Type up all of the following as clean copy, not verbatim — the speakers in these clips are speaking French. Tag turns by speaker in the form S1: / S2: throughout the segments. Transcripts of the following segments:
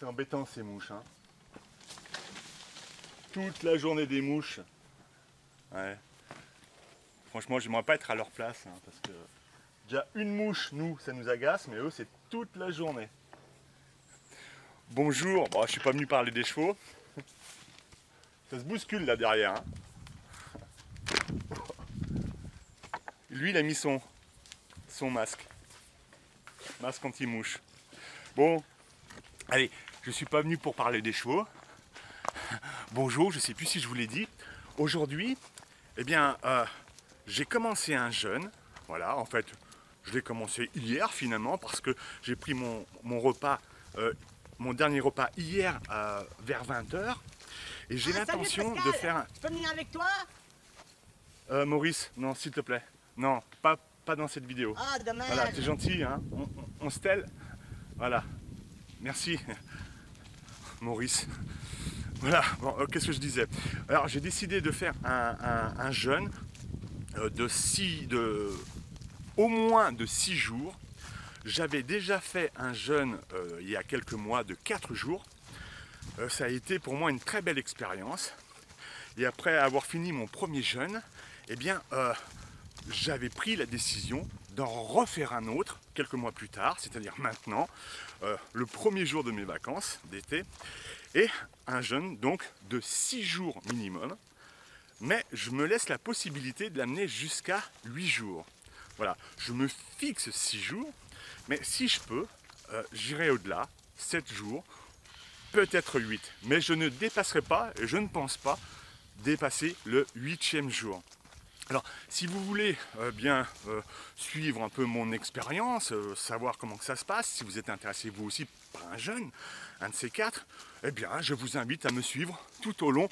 S1: C'est embêtant ces mouches. Hein. Toute la journée des mouches. Ouais. Franchement, j'aimerais pas être à leur place. Hein, parce que déjà une mouche, nous, ça nous agace. Mais eux, c'est toute la journée. Bonjour. Bon, je suis pas venu parler des chevaux. Ça se bouscule là derrière. Hein. Lui, il a mis son masque. Masque anti-mouche. Bon, allez, je suis pas venu pour parler des chevaux. Bonjour, je sais plus si je vous l'ai dit. Aujourd'hui, eh bien, j'ai commencé un jeûne. Voilà, en fait, je l'ai commencé hier finalement parce que j'ai pris mon repas, mon dernier repas hier vers 20h. Et j'ai l'intention de faire...
S2: Je peux venir avec toi?
S1: Maurice, non, s'il te plaît. Non, pas dans cette vidéo.
S2: Ah, dommage.
S1: Voilà, c'est gentil, hein. On se tèle. Voilà. Merci, Maurice. Voilà, bon, qu'est-ce que je disais? Alors, j'ai décidé de faire un jeûne au moins de 6 jours. J'avais déjà fait un jeûne il y a quelques mois de 4 jours. Ça a été pour moi une très belle expérience. Et après avoir fini mon premier jeûne, eh bien, j'avais pris la décision d'en refaire un autre quelques mois plus tard, c'est-à-dire maintenant, le premier jour de mes vacances d'été, et un jeûne donc de 6 jours minimum, mais je me laisse la possibilité de l'amener jusqu'à 8 jours. Voilà, je me fixe 6 jours, mais si je peux, j'irai au-delà, 7 jours, peut-être 8, mais je ne dépasserai pas, et je ne pense pas, dépasser le 8e jour. Alors, si vous voulez suivre un peu mon expérience, savoir comment que ça se passe, si vous êtes intéressé vous aussi par un jeûne, un de ces 4, eh bien, je vous invite à me suivre tout au long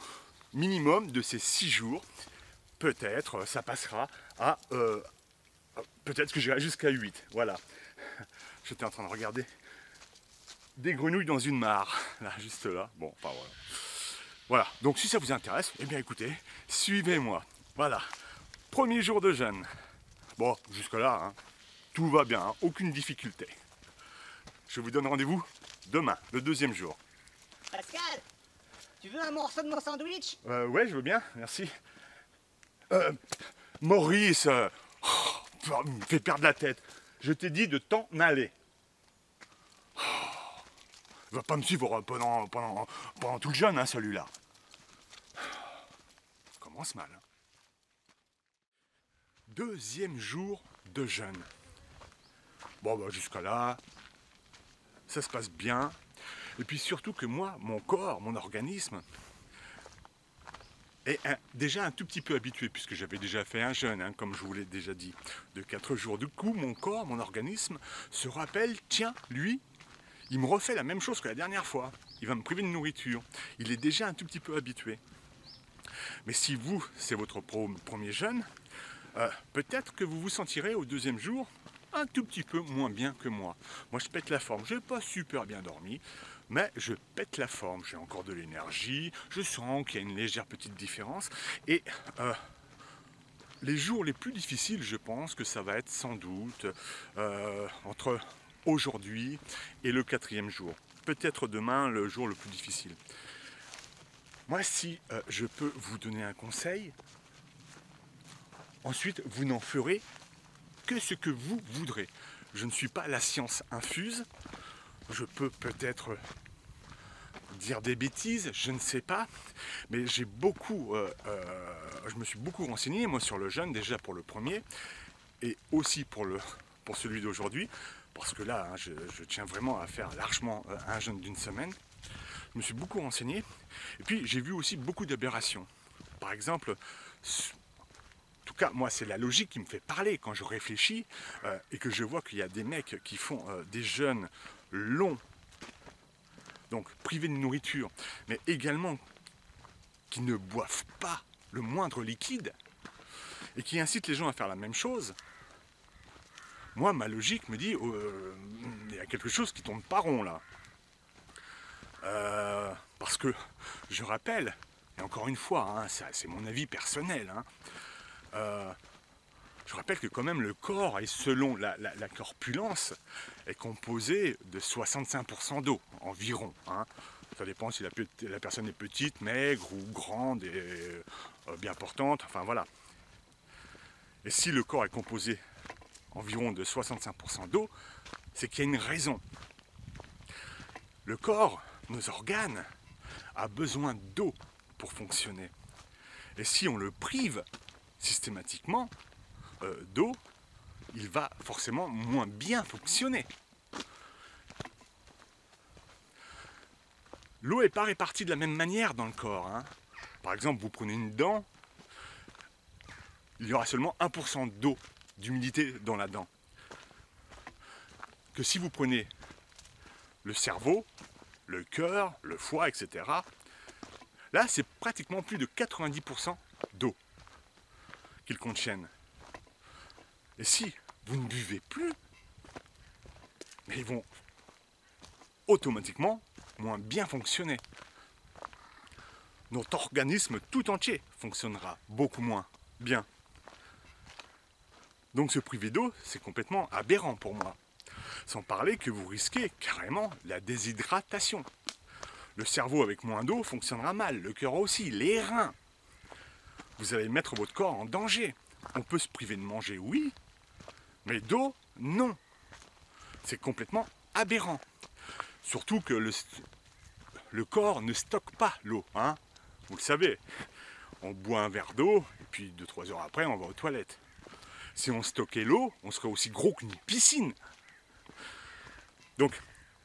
S1: minimum de ces 6 jours. Peut-être ça passera à... peut-être que j'irai jusqu'à 8. Voilà. J'étais en train de regarder des grenouilles dans une mare. Là, juste là. Bon, enfin voilà. Voilà. Donc, si ça vous intéresse, eh bien, écoutez, suivez-moi. Voilà. Premier jour de jeûne. Bon, jusque-là, hein, tout va bien, hein, aucune difficulté. Je vous donne rendez-vous demain, le 2e jour.
S2: Pascal, tu veux un morceau de mon sandwich?
S1: Ouais, je veux bien, merci. Maurice, tu me fais perdre la tête. Je t'ai dit de t'en aller. Il va pas me suivre pendant tout le jeûne, hein, celui-là. Ça commence mal. 2e jour de jeûne. Bon, bah, jusqu'à là, ça se passe bien. Et puis surtout que moi, mon corps, mon organisme, est déjà un tout petit peu habitué, puisque j'avais déjà fait un jeûne, hein, comme je vous l'ai déjà dit, de 4 jours. Du coup, mon corps, mon organisme se rappelle, tiens, lui, il me refait la même chose que la dernière fois. Il va me priver de nourriture. Il est déjà un tout petit peu habitué. Mais si vous, c'est votre premier jeûne, peut-être que vous vous sentirez au 2e jour un tout petit peu moins bien que moi. Moi, je pète la forme. Je n'ai pas super bien dormi, mais je pète la forme. J'ai encore de l'énergie. Je sens qu'il y a une légère petite différence. Et les jours les plus difficiles, je pense que ça va être sans doute entre aujourd'hui et le 4e jour. Peut-être demain, le jour le plus difficile. Moi, si je peux vous donner un conseil, ensuite, vous n'en ferez que ce que vous voudrez. Je ne suis pas la science infuse. Je peux peut-être dire des bêtises, je ne sais pas. Mais j'ai beaucoup... je me suis beaucoup renseigné, moi, sur le jeûne, déjà pour le premier, et aussi pour celui d'aujourd'hui, parce que là, hein, je tiens vraiment à faire largement un jeûne d'une semaine. Je me suis beaucoup renseigné. Et puis, j'ai vu aussi beaucoup d'aberrations. Par exemple... En tout cas, moi, c'est la logique qui me fait parler quand je réfléchis et que je vois qu'il y a des mecs qui font des jeûnes longs, donc privés de nourriture, mais également qui ne boivent pas le moindre liquide et qui incitent les gens à faire la même chose. Moi, ma logique me dit il y a quelque chose qui tombe pas rond là. Parce que, je rappelle, et encore une fois, hein, c'est mon avis personnel, hein, Je rappelle que quand même le corps, et selon la corpulence, est composé de 65% d'eau environ. Hein. Ça dépend si la personne est petite, maigre ou grande et bien portante, enfin voilà. Et si le corps est composé environ de 65% d'eau, c'est qu'il y a une raison. Le corps, nos organes, a besoin d'eau pour fonctionner. Et si on le prive systématiquement d'eau, il va forcément moins bien fonctionner. L'eau n'est pas répartie de la même manière dans le corps. Hein. Par exemple, vous prenez une dent, il y aura seulement 1% d'eau, d'humidité dans la dent. Que si vous prenez le cerveau, le cœur, le foie, etc., là, c'est pratiquement plus de 90% d'eau qu'ils contiennent. Et si vous ne buvez plus, mais ils vont automatiquement moins bien fonctionner. Notre organisme tout entier fonctionnera beaucoup moins bien. Donc se priver d'eau, c'est complètement aberrant pour moi. Sans parler que vous risquez carrément la déshydratation. Le cerveau avec moins d'eau fonctionnera mal, le cœur aussi, les reins. Vous allez mettre votre corps en danger. On peut se priver de manger, oui, mais d'eau, non. C'est complètement aberrant. Surtout que le corps ne stocke pas l'eau, hein. Vous le savez. On boit un verre d'eau, et puis 2-3 heures après, on va aux toilettes. Si on stockait l'eau, on serait aussi gros qu'une piscine. Donc,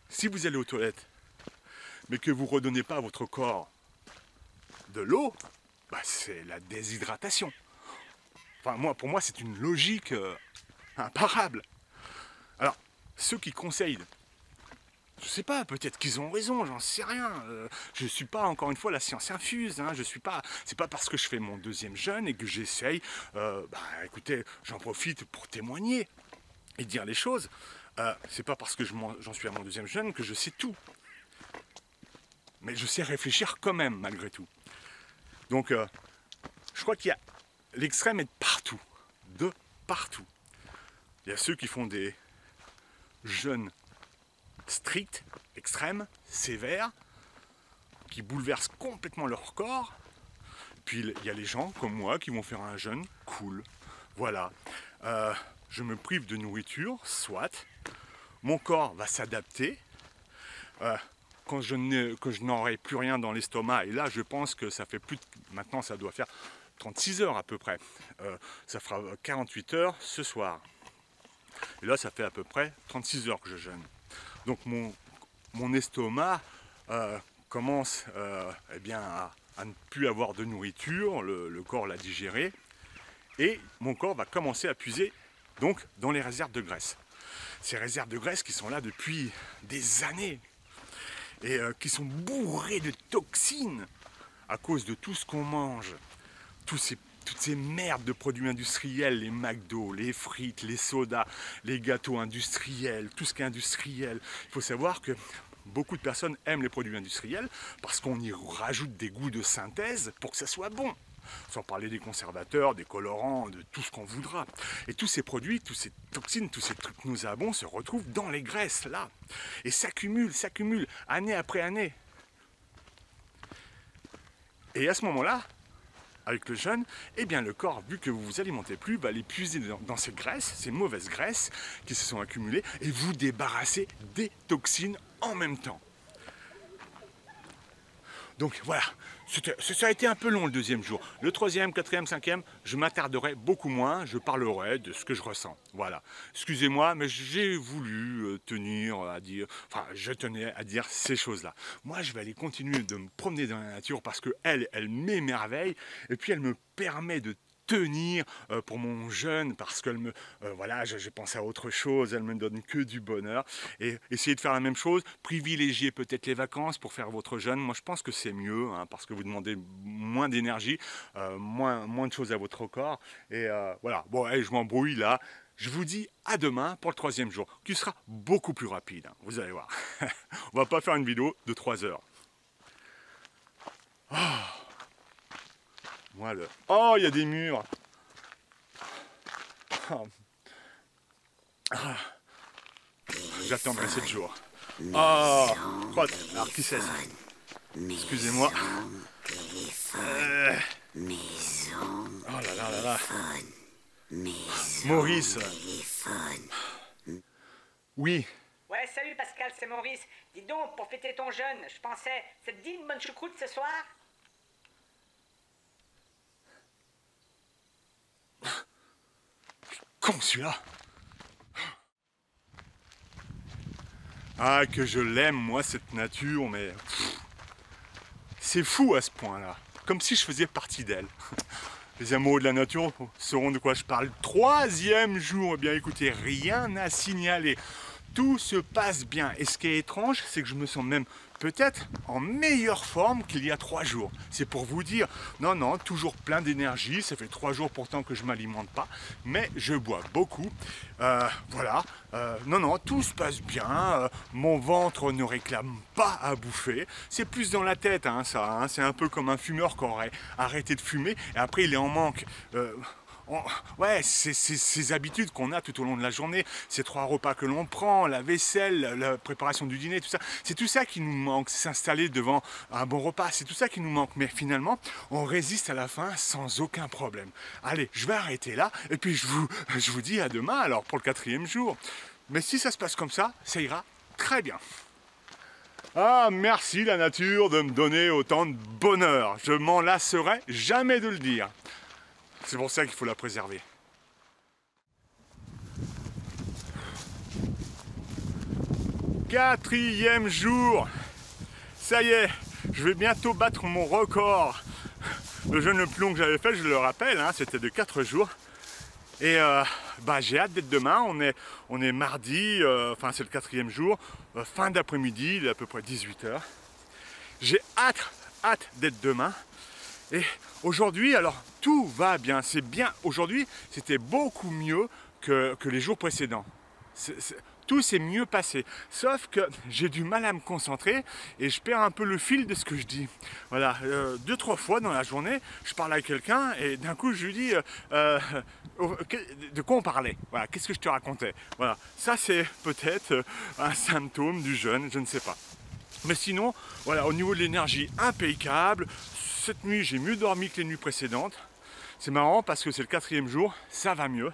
S1: si vous allez aux toilettes, mais que vous ne redonnez pas à votre corps de l'eau, bah c'est la déshydratation. Enfin, pour moi, c'est une logique imparable. Alors, ceux qui conseillent, je sais pas, peut-être qu'ils ont raison, j'en sais rien. Je suis pas, encore une fois, la science infuse. Hein, c'est pas parce que je fais mon 2e jeûne et que j'essaye. Écoutez, j'en profite pour témoigner et dire les choses. C'est pas parce que j'en suis à mon 2e jeûne que je sais tout. Mais je sais réfléchir quand même, malgré tout. Donc, je crois qu'il y a l'extrême est de partout. De partout. Il y a ceux qui font des jeûnes stricts, extrêmes, sévères, qui bouleversent complètement leur corps. Puis il y a les gens comme moi qui vont faire un jeûne cool. Voilà. Je me prive de nourriture, soit. Mon corps va s'adapter. Quand je n'aurai plus rien dans l'estomac, et là je pense que ça fait maintenant ça doit faire 36 heures à peu près. Ça fera 48 heures ce soir. Et là ça fait à peu près 36 heures que je jeûne. Donc mon estomac commence à ne plus avoir de nourriture, le corps l'a digéré, et mon corps va commencer à puiser donc dans les réserves de graisse. Ces réserves de graisse qui sont là depuis des années et qui sont bourrées de toxines à cause de tout ce qu'on mange, toutes ces merdes de produits industriels, les McDo, les frites, les sodas, les gâteaux industriels, tout ce qui est industriel. Il faut savoir que beaucoup de personnes aiment les produits industriels parce qu'on y rajoute des goûts de synthèse pour que ça soit bon. Sans parler des conservateurs, des colorants, de tout ce qu'on voudra. Et tous ces produits, toutes ces toxines, tous ces trucs nauséabonds se retrouvent dans les graisses, là. Et s'accumulent, année après année. Et à ce moment-là, avec le jeûne, eh bien le corps, vu que vous vous alimentez plus, va les puiser dans ces graisses, ces mauvaises graisses qui se sont accumulées, et vous débarrasser des toxines en même temps. Donc voilà, ça a été un peu long le 2e jour. Le 3e, 4e, 5e, je m'attarderai beaucoup moins, je parlerai de ce que je ressens. Voilà. Excusez-moi, mais j'ai voulu je tenais à dire ces choses-là. Moi, je vais aller continuer de me promener dans la nature parce qu'elle m'émerveille et puis elle me permet de tenir pour mon jeûne parce qu'elle me j'ai pensé à autre chose, elle me donne que du bonheur, et essayez de faire la même chose, privilégiez peut-être les vacances pour faire votre jeûne. Moi je pense que c'est mieux parce que vous demandez moins d'énergie, moins de choses à votre corps, et voilà, bon allez, je m'embrouille là, je vous dis à demain pour le 3e jour qui sera beaucoup plus rapide, vous allez voir. On va pas faire une vidéo de 3 heures. Oh, il y a des murs. Ah. J'attendrai 7 jours. Oh, alors qui c'est ça? Excusez-moi. Oh là là là là. Maurice. Oui.
S3: Ouais, salut Pascal, c'est Maurice. Dis donc, pour fêter ton jeûne, je pensais, ça te dit une bonne choucroute ce soir?
S1: Con celui-là. Ah, que je l'aime, moi, cette nature, mais... C'est fou à ce point-là. Comme si je faisais partie d'elle. Les amoureux de la nature sauront de quoi je parle. 3e jour, eh bien écoutez, rien à signaler. Tout se passe bien. Et ce qui est étrange, c'est que je me sens même peut-être en meilleure forme qu'il y a 3 jours. C'est pour vous dire, non, toujours plein d'énergie. Ça fait 3 jours pourtant que je ne m'alimente pas, mais je bois beaucoup. Voilà. Non, tout se passe bien. Mon ventre ne réclame pas à bouffer. C'est plus dans la tête, hein, ça. Hein. C'est un peu comme un fumeur qui aurait arrêté de fumer et après il est en manque. Ouais, c'est ces habitudes qu'on a tout au long de la journée, ces 3 repas que l'on prend, la vaisselle, la préparation du dîner, tout ça, c'est tout ça qui nous manque, s'installer devant un bon repas, c'est tout ça qui nous manque, mais finalement, on résiste à la faim sans aucun problème. Allez, je vais arrêter là, et puis je vous dis à demain alors pour le 4e jour. Mais si ça se passe comme ça ira très bien. Ah, merci la nature de me donner autant de bonheur, je m'en lasserai jamais de le dire. C'est pour ça qu'il faut la préserver. Quatrième jour. Ça y est, je vais bientôt battre mon record. Le jeûne le plus long que j'avais fait, je le rappelle, hein, c'était de 4 jours. Et j'ai hâte d'être demain, on est mardi, enfin c'est le 4e jour, fin d'après-midi, il est à peu près 18h. J'ai hâte d'être demain. Et aujourd'hui, alors tout va bien, c'est bien. Aujourd'hui, c'était beaucoup mieux que les jours précédents. Tout s'est mieux passé. Sauf que j'ai du mal à me concentrer et je perds un peu le fil de ce que je dis. Voilà, 2-3 fois dans la journée, je parle à quelqu'un et d'un coup je lui dis de quoi on parlait. Voilà, qu'est-ce que je te racontais. Voilà, ça c'est peut-être un symptôme du jeûne, je ne sais pas. Mais sinon, voilà, au niveau de l'énergie, impeccable. Cette nuit, j'ai mieux dormi que les nuits précédentes. C'est marrant parce que c'est le 4e jour, ça va mieux.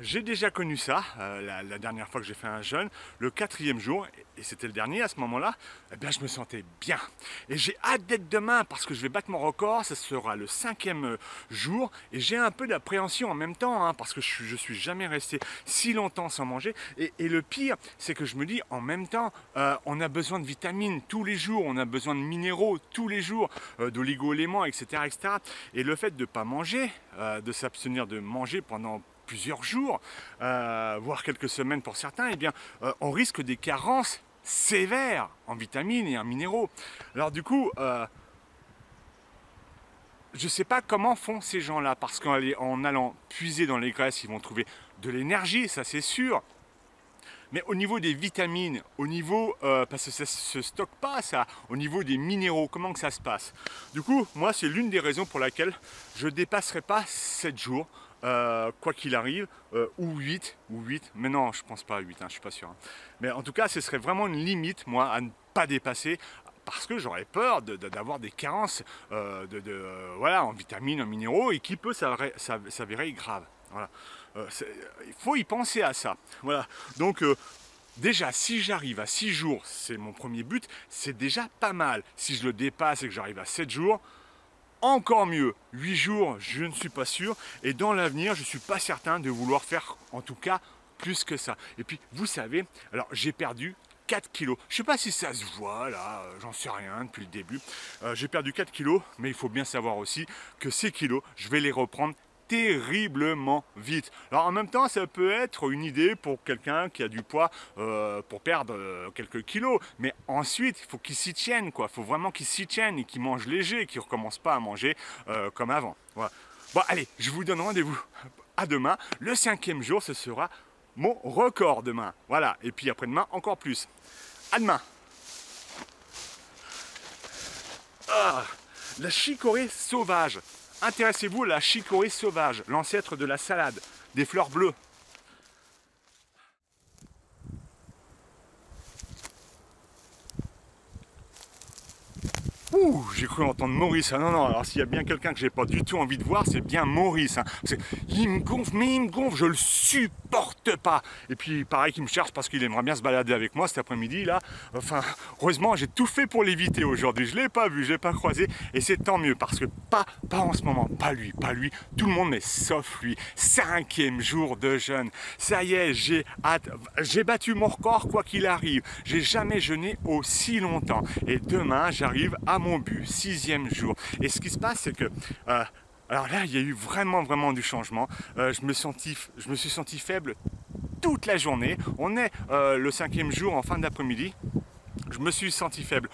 S1: J'ai déjà connu ça, la dernière fois que j'ai fait un jeûne, le 4e jour, et c'était le dernier à ce moment-là, eh bien je me sentais bien. Et j'ai hâte d'être demain parce que je vais battre mon record, ça sera le 5e jour, et j'ai un peu d'appréhension en même temps, hein, parce que je suis jamais resté si longtemps sans manger. Et le pire, c'est que je me dis, en même temps, on a besoin de vitamines tous les jours, on a besoin de minéraux tous les jours, d'oligo-éléments, etc., etc. Et le fait de ne pas manger, de s'abstenir de manger pendant plusieurs jours, voire quelques semaines pour certains, eh bien, on risque des carences sévères en vitamines et en minéraux. Alors du coup, je ne sais pas comment font ces gens-là, parce qu'en allant puiser dans les graisses, ils vont trouver de l'énergie, ça c'est sûr. Mais au niveau des vitamines, au niveau, parce que ça ne se stocke pas ça, au niveau des minéraux, comment que ça se passe? Du coup, moi c'est l'une des raisons pour laquelle je ne dépasserai pas 7 jours, quoi qu'il arrive, ou 8, mais non, je pense pas à 8, hein, je suis pas sûr. Hein. Mais en tout cas, ce serait vraiment une limite, moi, à ne pas dépasser, parce que j'aurais peur d'avoir des carences voilà, en vitamines, en minéraux, et qui peut s'avérer grave. Voilà. Il faut y penser à ça. Voilà. Donc, déjà, si j'arrive à 6 jours, c'est mon premier but, c'est déjà pas mal. Si je le dépasse et que j'arrive à 7 jours, encore mieux. 8 jours, je ne suis pas sûr. Et dans l'avenir, je ne suis pas certain de vouloir faire, en tout cas, plus que ça. Et puis, vous savez, alors j'ai perdu 4 kilos. Je ne sais pas si ça se voit, là, j'en sais rien depuis le début. J'ai perdu 4 kilos, mais il faut bien savoir aussi que ces kilos, je vais les reprendre terriblement vite. Alors en même temps, ça peut être une idée pour quelqu'un qui a du poids pour perdre quelques kilos, mais ensuite il faut qu'il s'y tienne, quoi. Il faut vraiment qu'il s'y tienne et qu'il mange léger, qu'il ne recommence pas à manger comme avant. Voilà. Bon allez, je vous donne rendez-vous à demain. Le 5e jour, ce sera mon record demain. Voilà, et puis après-demain encore plus. À demain. Ah, la chicorée sauvage. Intéressez-vous à la chicorée sauvage, l'ancêtre de la salade. des fleurs bleues. Ouh, j'ai cru entendre Maurice. Ah non, non, alors s'il y a bien quelqu'un que j'ai pas du tout envie de voir, c'est bien Maurice. Hein. Il me gonfle, mais il me gonfle, je le supporte pas. Et puis pareil qu'il me cherche parce qu'il aimerait bien se balader avec moi cet après-midi là. Enfin, heureusement, j'ai tout fait pour l'éviter aujourd'hui. Je l'ai pas vu, je l'ai pas croisé. Et c'est tant mieux parce que pas en ce moment. Pas lui. Tout le monde, mais sauf lui. 5e jour de jeûne. Ça y est, j'ai battu mon record quoi qu'il arrive. J'ai jamais jeûné aussi longtemps. Et demain, j'arrive à mon but, 6e jour. Et ce qui se passe, c'est que alors là, il y a eu vraiment du changement. Je me suis senti faible toute la journée. On est le 5e jour en fin d'après-midi. Je me suis senti faible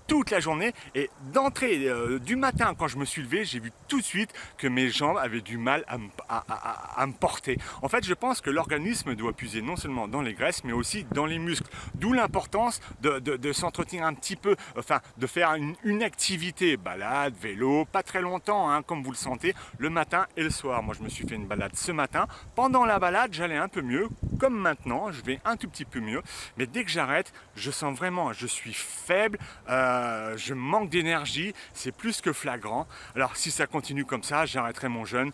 S1: toute la journée et d'entrée du matin quand je me suis levé, j'ai vu tout de suite que mes jambes avaient du mal à me porter. En fait, je pense que l'organisme doit puiser non seulement dans les graisses mais aussi dans les muscles. D'où l'importance de s'entretenir un petit peu, enfin de faire une activité, balade, vélo, pas très longtemps hein, comme vous le sentez, le matin et le soir. Moi je me suis fait une balade ce matin. Pendant la balade, j'allais un peu mieux, comme maintenant, je vais un tout petit peu mieux. Mais dès que j'arrête, je sens vraiment, je suis faible, je manque d'énergie, c'est plus que flagrant. Alors si ça continue comme ça, j'arrêterai mon jeûne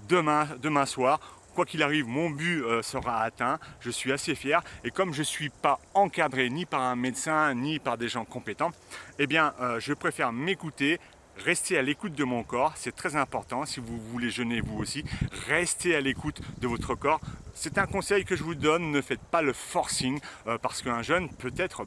S1: demain soir. Quoi qu'il arrive, mon but sera atteint, je suis assez fier. Et comme je ne suis pas encadré ni par un médecin, ni par des gens compétents, eh bien, je préfère m'écouter, rester à l'écoute de mon corps, c'est très important. Si vous voulez jeûner vous aussi, restez à l'écoute de votre corps. C'est un conseil que je vous donne, ne faites pas le forcing parce qu'un jeûne peut être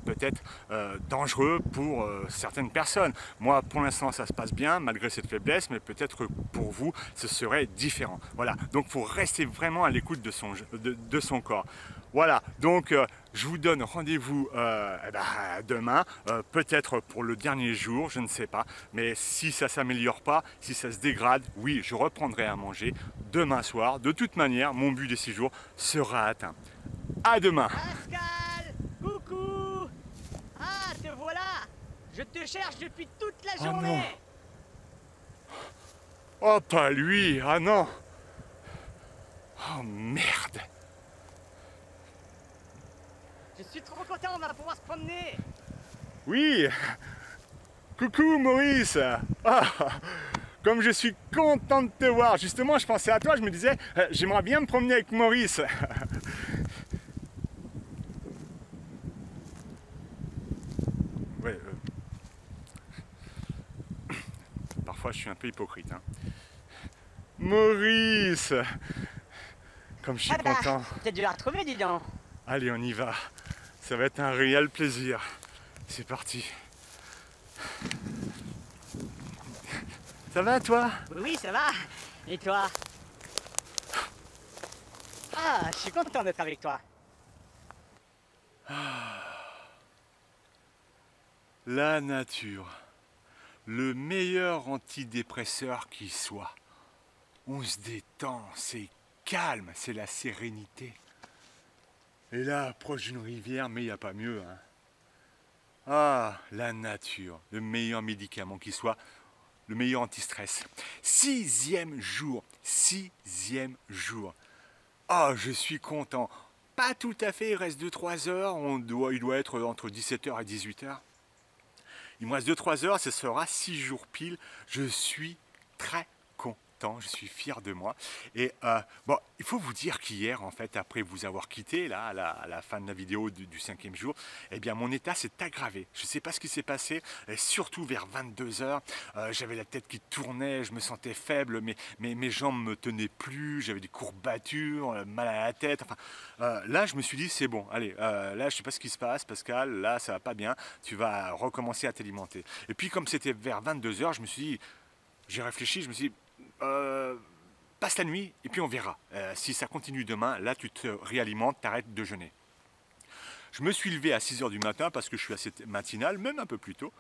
S1: dangereux pour certaines personnes. Moi pour l'instant ça se passe bien malgré cette faiblesse, mais peut-être que pour vous ce serait différent. Voilà, donc il faut rester vraiment à l'écoute de son corps. Voilà, donc je vous donne rendez-vous demain, peut-être pour le dernier jour, je ne sais pas. Mais si ça ne s'améliore pas, si ça se dégrade, oui, je reprendrai à manger demain soir. De toute manière, mon but des 6 jours sera atteint. À demain.
S2: Pascal, coucou. Ah, te voilà. Je te cherche depuis toute la journée.
S1: Non. Oh, pas lui. Ah non. Oh, merde.
S2: Je suis trop content, on va pouvoir se promener.
S1: Oui. Coucou Maurice. Ah, comme je suis content de te voir. Justement, je pensais à toi, je me disais, j'aimerais bien me promener avec Maurice. Ouais, parfois je suis un peu hypocrite. Hein. Maurice. Comme je suis content.
S2: Peut-être dû la retrouver, dis donc.
S1: Allez, on y va. Ça va être un réel plaisir. C'est parti. Ça va toi?
S2: Oui, ça va. Et toi? Ah, je suis content d'être avec toi.
S1: La nature. Le meilleur antidépresseur qui soit. On se détend, c'est calme, c'est la sérénité. Et là, proche d'une rivière, mais il n'y a pas mieux. Hein. Ah, la nature, le meilleur médicament qui soit, le meilleur anti-stress. 6e jour, 6e jour. Oh, je suis content. Pas tout à fait, il reste 2-3 heures, il doit être entre 17h et 18h. Il me reste 2-3 heures, ce sera 6 jours pile. Je suis très content, je suis fier de moi. Et bon, il faut vous dire qu'hier, en fait, après vous avoir quitté, là, à la fin de la vidéo du 5e jour, eh bien, mon état s'est aggravé. Je ne sais pas ce qui s'est passé, et surtout vers 22h, j'avais la tête qui tournait, je me sentais faible, mes jambes ne me tenaient plus, j'avais des courbatures, mal à la tête. Enfin, là, je me suis dit, c'est bon, allez, là, je ne sais pas ce qui se passe, Pascal, là, ça va pas bien, tu vas recommencer à t'alimenter. Et puis, comme c'était vers 22h, je me suis dit, j'ai réfléchi, je me suis dit, passe la nuit et puis on verra. Si ça continue demain, là tu te réalimentes, t'arrêtes de jeûner. Je me suis levé à 6h du matin parce que je suis assez matinal, même un peu plus tôt.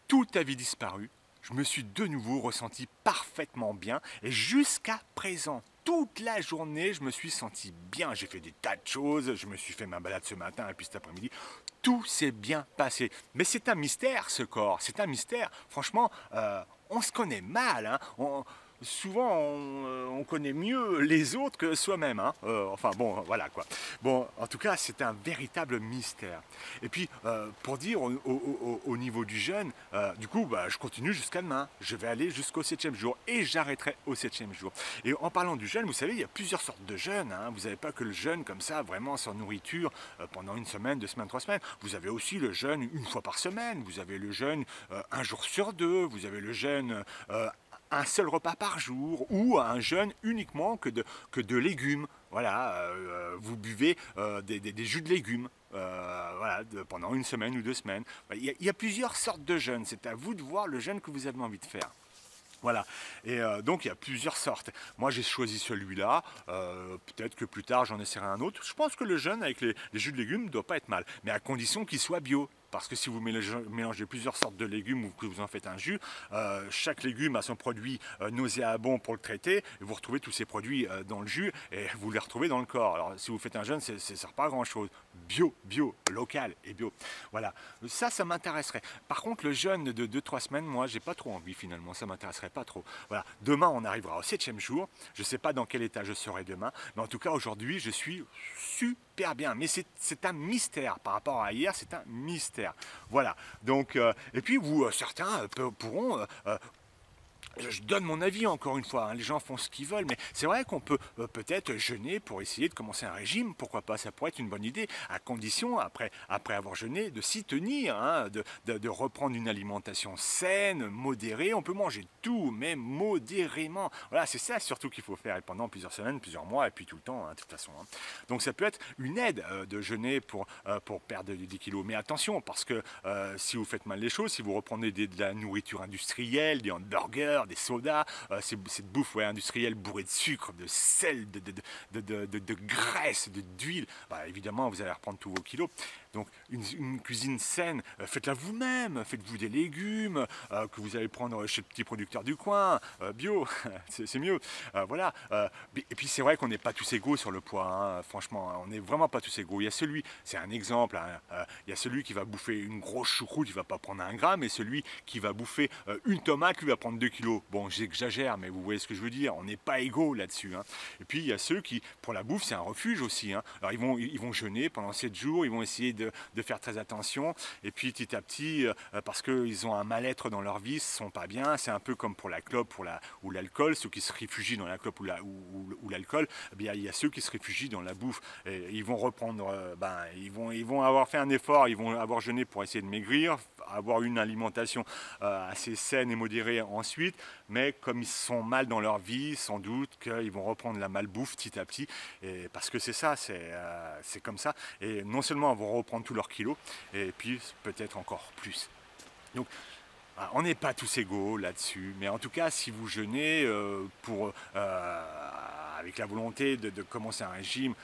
S1: Tout avait disparu. Je me suis de nouveau ressenti parfaitement bien et jusqu'à présent, toute la journée, je me suis senti bien. J'ai fait des tas de choses, je me suis fait ma balade ce matin et puis cet après-midi. Tout s'est bien passé. Mais c'est un mystère ce corps, c'est un mystère. Franchement, on se connaît mal. Hein. souvent on connaît mieux les autres que soi-même. Hein. Enfin bon, voilà quoi. Bon, en tout cas, c'est un véritable mystère. Et puis, pour dire au niveau du jeûne, du coup, bah, je continue jusqu'à demain. Je vais aller jusqu'au 7e jour et j'arrêterai au 7e jour. Et en parlant du jeûne, vous savez, il y a plusieurs sortes de jeûnes. Hein. Vous n'avez pas que le jeûne comme ça, vraiment sans nourriture, pendant une semaine, 2 semaines, 3 semaines. Vous avez aussi le jeûne une fois par semaine. Vous avez le jeûne un jour sur deux. Vous avez le jeûne un seul repas par jour ou un jeûne uniquement que de légumes. Voilà, vous buvez des jus de légumes voilà, pendant une semaine ou 2 semaines. Il y a plusieurs sortes de jeûnes. C'est à vous de voir le jeûne que vous avez envie de faire. Voilà, et donc il y a plusieurs sortes. Moi j'ai choisi celui-là, peut-être que plus tard j'en essaierai un autre. Je pense que le jeûne avec les jus de légumes ne doit pas être mal, mais à condition qu'il soit bio. Parce que si vous mélangez plusieurs sortes de légumes ou que vous en faites un jus, chaque légume a son produit nauséabond pour le traiter, et vous retrouvez tous ces produits dans le jus et vous les retrouvez dans le corps. Alors si vous faites un jeûne, ça ne sert pas à grand chose. Bio, local et bio. Voilà, ça m'intéresserait. Par contre, le jeûne de 2-3 semaines, moi, j'ai pas trop envie finalement, ça m'intéresserait pas trop. Voilà, demain, on arrivera au 7e jour. Je sais pas dans quel état je serai demain, mais en tout cas, aujourd'hui, je suis super bien. Mais c'est un mystère par rapport à hier, c'est un mystère. Voilà, donc, et puis vous, certains pourront je donne mon avis encore une fois, hein. Les gens font ce qu'ils veulent, mais c'est vrai qu'on peut peut-être jeûner pour essayer de commencer un régime, pourquoi pas, ça pourrait être une bonne idée, à condition, après avoir jeûné, de s'y tenir, hein, de reprendre une alimentation saine, modérée, on peut manger tout, mais modérément, voilà, c'est ça surtout qu'il faut faire, et pendant plusieurs semaines, plusieurs mois, et puis tout le temps, hein, de toute façon. Hein. Donc ça peut être une aide de jeûner pour perdre des kilos, mais attention, parce que si vous faites mal les choses, si vous reprenez de la nourriture industrielle, des hamburgers, des sodas, cette bouffe industrielle bourrée de sucre, de sel, de graisse, d'huile, bah, évidemment vous allez reprendre tous vos kilos. Donc une cuisine saine, faites-la vous-même, faites-vous des légumes que vous allez prendre chez le petit producteur du coin, bio, c'est mieux. Voilà. Et puis c'est vrai qu'on n'est pas tous égaux sur le poids, hein, franchement, on n'est vraiment pas tous égaux. Il y a celui, c'est un exemple, hein, il y a celui qui va bouffer une grosse choucroute, il ne va pas prendre 1 gramme, et celui qui va bouffer une tomate, lui va prendre 2 kilos. Bon, j'exagère, mais vous voyez ce que je veux dire, on n'est pas égaux là-dessus. Hein. Et puis il y a ceux qui, pour la bouffe, c'est un refuge aussi. Hein. Alors ils vont jeûner pendant 7 jours, ils vont essayer de faire très attention, et puis petit à petit, parce qu'ils ont un mal-être dans leur vie, ils ne se sont pas bien, c'est un peu comme pour la clope ou l'alcool, ceux qui se réfugient dans la clope ou l'alcool, eh bien, il y a ceux qui se réfugient dans la bouffe, et ils vont reprendre, ils vont avoir fait un effort, ils vont avoir jeûné pour essayer de maigrir, avoir une alimentation assez saine et modérée ensuite, mais comme ils sont mal dans leur vie, sans doute qu'ils vont reprendre la malbouffe petit à petit, et parce que c'est ça, c'est comme ça, et non seulement ils vont reprendre tous leurs kilos, et puis peut-être encore plus. Donc on n'est pas tous égaux là-dessus, mais en tout cas, si vous jeûnez avec la volonté de commencer un régime,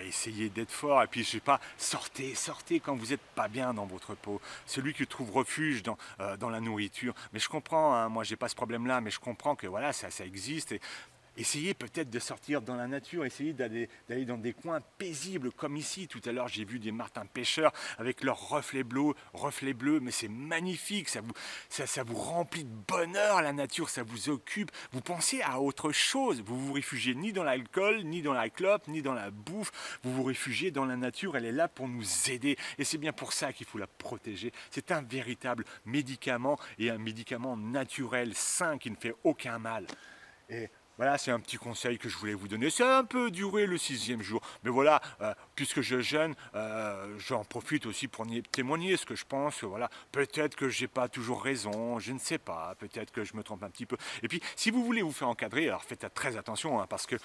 S1: essayez d'être fort, et puis je sais pas, sortez quand vous n'êtes pas bien dans votre peau. Celui qui trouve refuge dans la nourriture, mais je comprends, hein, moi j'ai pas ce problème-là, mais je comprends que voilà, ça existe, et essayez peut-être de sortir dans la nature, essayez d'aller dans des coins paisibles comme ici. Tout à l'heure, j'ai vu des martins pêcheurs avec leurs reflets bleus, mais c'est magnifique, ça vous remplit de bonheur, la nature, ça vous occupe. Vous pensez à autre chose, vous vous réfugiez ni dans l'alcool, ni dans la clope, ni dans la bouffe, vous vous réfugiez dans la nature, elle est là pour nous aider. Et c'est bien pour ça qu'il faut la protéger. C'est un véritable médicament, et un médicament naturel, sain, qui ne fait aucun mal. Et voilà, c'est un petit conseil que je voulais vous donner. Ça a un peu duré le 6e jour. Mais voilà, puisque je jeûne, j'en profite aussi pour témoigner ce que je pense. Voilà, peut-être que j'ai pas toujours raison, je ne sais pas. Peut-être que je me trompe un petit peu. Et puis, si vous voulez vous faire encadrer, alors faites très attention, hein, parce que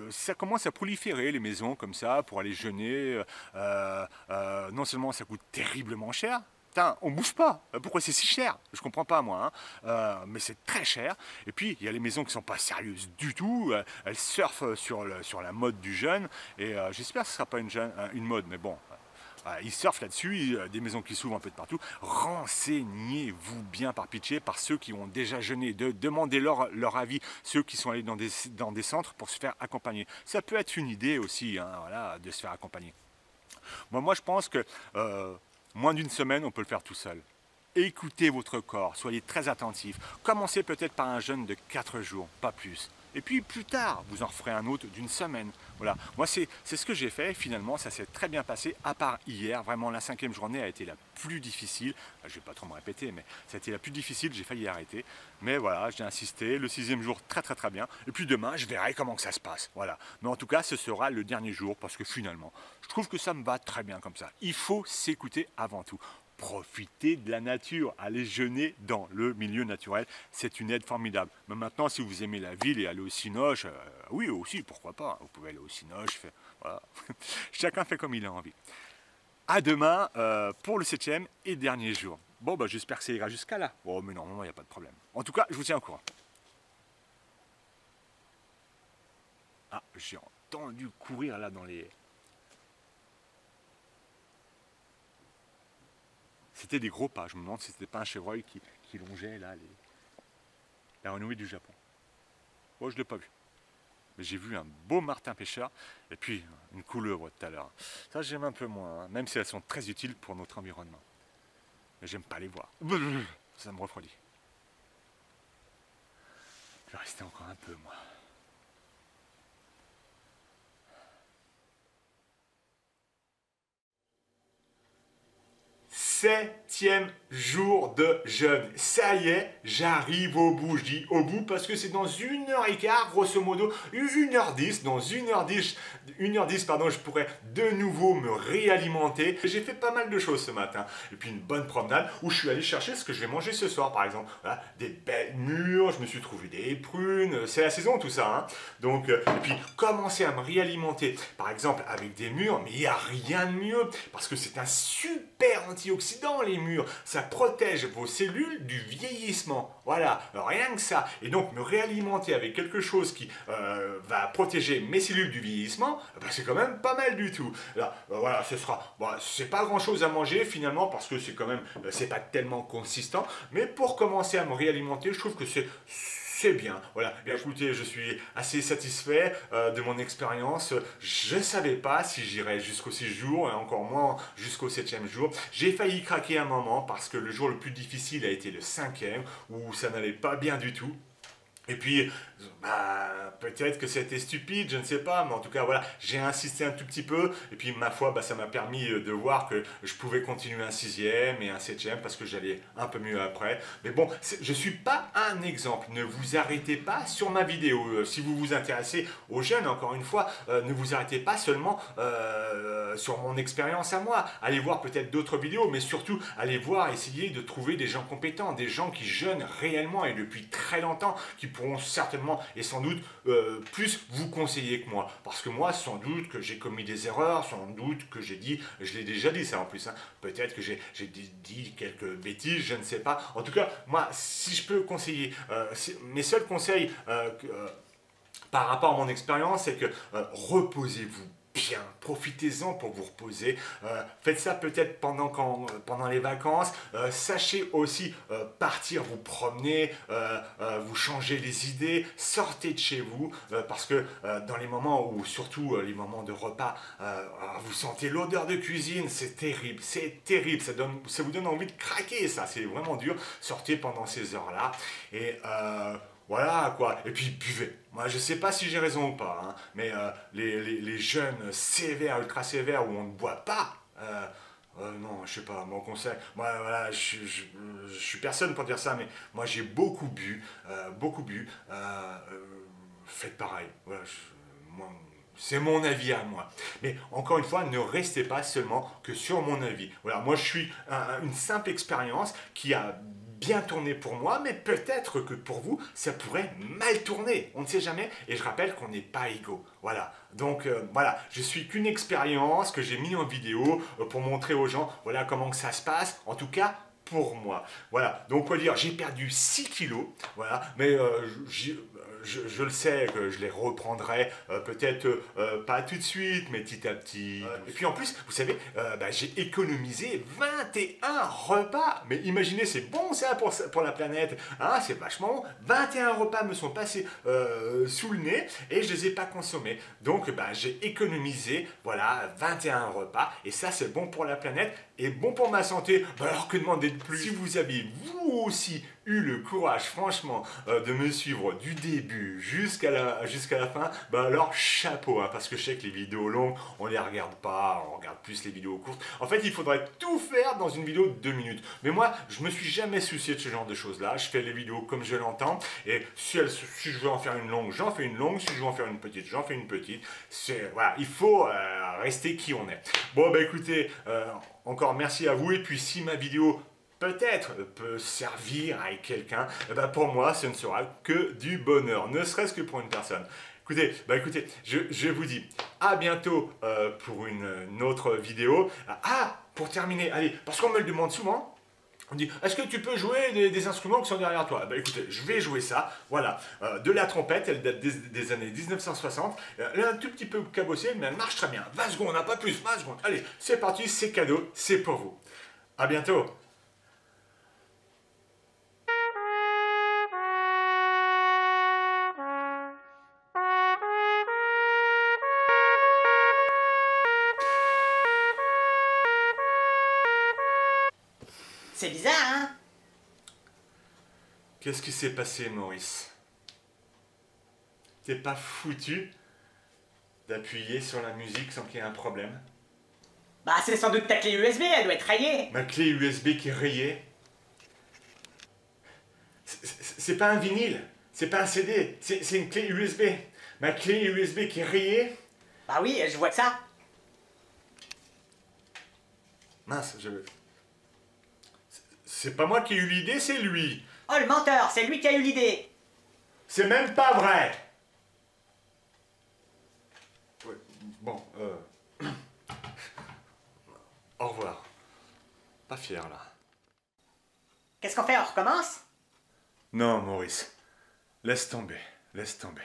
S1: ça commence à proliférer, les maisons comme ça, pour aller jeûner. Non seulement ça coûte terriblement cher, putain, on bouge pas. Pourquoi c'est si cher? Je comprends pas moi, hein. Mais c'est très cher. Et puis il y a les maisons qui sont pas sérieuses du tout. Elles surfent sur la mode du jeûne. Et j'espère que ce sera pas une mode, mais bon. Ils surfent là-dessus, des maisons qui s'ouvrent un peu de partout. Renseignez-vous bien par pitié par ceux qui ont déjà jeûné, demandez leur avis, ceux qui sont allés dans des centres pour se faire accompagner. Ça peut être une idée aussi, hein, voilà, de se faire accompagner. Moi je pense que moins d'une semaine, on peut le faire tout seul. Écoutez votre corps, soyez très attentifs. Commencez peut-être par un jeûne de 4 jours, pas plus. Et puis plus tard, vous en ferez un autre d'une semaine. Voilà, moi c'est ce que j'ai fait. Finalement, ça s'est très bien passé, à part hier. Vraiment, la 5e journée a été la plus difficile. Je ne vais pas trop me répéter, mais ça a été la plus difficile. J'ai failli arrêter. Mais voilà, j'ai insisté. Le 6e jour, très bien. Et puis demain, je verrai comment que ça se passe. Voilà. Mais en tout cas, ce sera le dernier jour parce que finalement, je trouve que ça me va très bien comme ça. Il faut s'écouter avant tout. Profitez de la nature, allez jeûner dans le milieu naturel, c'est une aide formidable. Mais maintenant, si vous aimez la ville et aller au Cinoche, oui aussi, pourquoi pas, vous pouvez aller au Cinoche, voilà. Chacun fait comme il a envie. À demain pour le 7e et dernier jour. Bon, bah, j'espère que ça ira jusqu'à là. Oh, mais normalement, il n'y a pas de problème. En tout cas, je vous tiens au courant. Ah, j'ai entendu courir là dans les... C'était des gros pas, je me demande si c'était pas un chevreuil qui longeait là la renouée du Japon. Oh, je ne l'ai pas vu. Mais j'ai vu un beau martin pêcheur et puis une couleuvre tout à l'heure. Ça j'aime un peu moins, hein, même si elles sont très utiles pour notre environnement. Mais j'aime pas les voir. Ça me refroidit. Je vais rester encore un peu moi. 7e jour de jeûne. Ça y est, j'arrive au bout. Je dis au bout parce que c'est dans 1h15, grosso modo, 1h10. Dans 1h10, pardon, je pourrais de nouveau me réalimenter. J'ai fait pas mal de choses ce matin. Et puis une bonne promenade où je suis allé chercher ce que je vais manger ce soir, par exemple. Voilà, des belles mûres, je me suis trouvé des prunes. C'est la saison tout ça. Hein. Donc, et puis commencer à me réalimenter, par exemple, avec des mûres. Mais il n'y a rien de mieux parce que c'est un super antioxydant. Les mûres, ça protège vos cellules du vieillissement. Voilà, rien que ça. Et donc me réalimenter avec quelque chose qui va protéger mes cellules du vieillissement, ben, c'est quand même pas mal du tout. Là, voilà, ce sera, bon, c'est pas grand chose à manger finalement parce que c'est quand même, c'est pas tellement consistant. Mais pour commencer à me réalimenter, je trouve que c'est bien. Voilà. Bien, écoutez, je suis assez satisfait de mon expérience. Je ne savais pas si j'irais jusqu'au 6 jours et encore moins jusqu'au 7e jour. J'ai failli craquer un moment parce que le jour le plus difficile a été le 5e où ça n'allait pas bien du tout. Et puis, bah, peut-être que c'était stupide, je ne sais pas, mais en tout cas, voilà, j'ai insisté un tout petit peu, et puis, ma foi, bah, ça m'a permis de voir que je pouvais continuer un 6e et un 7e, parce que j'allais un peu mieux après. Mais bon, je ne suis pas un exemple, ne vous arrêtez pas sur ma vidéo. Si vous vous intéressez aux jeunes, encore une fois, ne vous arrêtez pas seulement sur mon expérience à moi. Allez voir peut-être d'autres vidéos, mais surtout, allez voir, essayer de trouver des gens compétents, des gens qui jeûnent réellement et depuis très longtemps, qui pourront certainement et sans doute plus vous conseiller que moi. Parce que moi, sans doute que j'ai commis des erreurs, sans doute que j'ai dit, je l'ai déjà dit ça en plus, hein, peut-être que j'ai dit quelques bêtises, je ne sais pas. En tout cas, moi, si je peux conseiller, mes seuls conseils par rapport à mon expérience, c'est que reposez-vous bien, profitez-en pour vous reposer, faites ça peut-être pendant les vacances, sachez aussi partir vous promener, vous changer les idées, sortez de chez vous, parce que dans les moments où, surtout les moments de repas, vous sentez l'odeur de cuisine, c'est terrible, ça vous donne envie de craquer, ça, c'est vraiment dur, sortez pendant ces heures-là, et voilà quoi, et puis buvez. Moi je sais pas si j'ai raison ou pas, hein, mais les jeunes sévères, ultra sévères où on ne boit pas, non, je sais pas, mon conseil, moi voilà, je suis personne pour dire ça, mais moi j'ai beaucoup bu, faites pareil, voilà, c'est mon avis à moi. Mais encore une fois, ne restez pas seulement que sur mon avis. Voilà, moi je suis une simple expérience qui a bien tourné pour moi, mais peut-être que pour vous, ça pourrait mal tourner. On ne sait jamais. Et je rappelle qu'on n'est pas égaux. Voilà. Donc voilà, je suis qu'une expérience que j'ai mis en vidéo pour montrer aux gens, voilà comment que ça se passe. En tout cas, pour moi. Voilà. Donc, on va dire, j'ai perdu 6 kilos. Voilà. Mais je le sais que je les reprendrai peut-être pas tout de suite, mais petit à petit. Et puis en plus, vous savez, j'ai économisé 21 repas. Mais imaginez, c'est bon ça pour la planète. Hein, c'est vachement bon. 21 repas me sont passés sous le nez et je ne les ai pas consommés. Donc j'ai économisé, voilà, 21 repas. Et ça, c'est bon pour la planète. et bon pour ma santé, bah alors que demander de plus? Si vous avez vous aussi eu le courage franchement de me suivre du début jusqu'à la fin, bah alors chapeau, hein, parce que je sais que les vidéos longues, on les regarde pas, on regarde plus les vidéos courtes. En fait, il faudrait tout faire dans une vidéo de 2 minutes. Mais moi, je me suis jamais soucié de ce genre de choses-là. Je fais les vidéos comme je l'entends, et si je veux en faire une longue, j'en fais une longue. Si je veux en faire une petite, j'en fais une petite. Voilà, il faut rester qui on est. Bon, bah écoutez, encore merci à vous, et puis si ma vidéo peut-être peut servir à quelqu'un, bah pour moi ce ne sera que du bonheur, ne serait-ce que pour une personne. Écoutez, je vous dis à bientôt pour une autre vidéo. Ah, pour terminer, allez, parce qu'on me le demande souvent, on dit, est-ce que tu peux jouer des instruments qui sont derrière toi? Bah écoutez, je vais jouer ça, voilà, de la trompette, elle date des années 1960, elle est un tout petit peu cabossée, mais elle marche très bien. 20 secondes, pas plus, 20 secondes. Allez, c'est parti, c'est cadeau, c'est pour vous. À bientôt.
S2: C'est bizarre, hein?
S1: Qu'est-ce qui s'est passé, Maurice? T'es pas foutu d'appuyer sur la musique sans qu'il y ait un problème?
S2: Bah, c'est sans doute ta clé USB, elle doit être rayée.
S1: Ma clé USB qui est rayée? C'est pas un vinyle, c'est pas un CD, c'est une clé USB. Ma clé USB qui est rayée?
S2: Bah oui, je vois que ça.
S1: Mince, c'est pas moi qui ai eu l'idée, c'est lui.
S2: Oh, le menteur, c'est lui qui a eu l'idée.
S1: C'est même pas vrai. Ouais, bon, au revoir. Pas fier, là.
S2: Qu'est-ce qu'on fait, on recommence?
S1: Non, Maurice. Laisse tomber, laisse tomber.